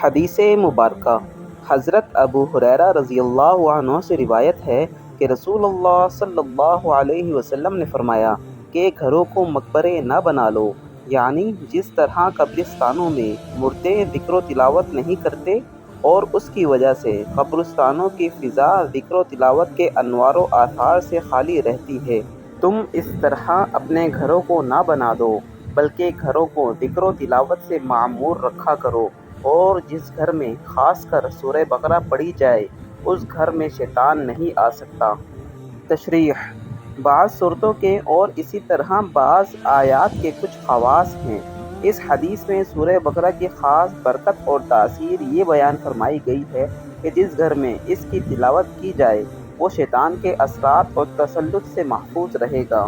حدیث مبارکہ حضرت ابو ہریرہ رضی اللہ عنہ سے روایت ہے کہ رسول اللہ صلی اللہ علیہ وسلم نے فرمایا کہ گھروں کو مقبرے نہ بنا لو، یعنی جس طرح قبرستانوں میں مردے ذکر و تلاوت نہیں کرتے اور اس کی وجہ سے قبرستانوں کی فضا ذکر و تلاوت کے انوار و آثار سے خالی رہتی ہے، تم اس طرح اپنے گھروں کو نہ بنا دو بلکہ گھروں کو ذکر و تلاوت سے معمور رکھا کرو، اور جس گھر میں خاص کر سورہ بقرہ پڑھی جائے اس گھر میں شیطان نہیں آ سکتا۔ تشریح: بعض صورتوں کے اور اسی طرح بعض آیات کے کچھ خواص ہیں۔ اس حدیث میں سورہ بقرہ کی خاص برکت اور تاثیر یہ بیان فرمائی گئی ہے کہ جس گھر میں اس کی تلاوت کی جائے وہ شیطان کے اثرات اور تسلط سے محفوظ رہے گا۔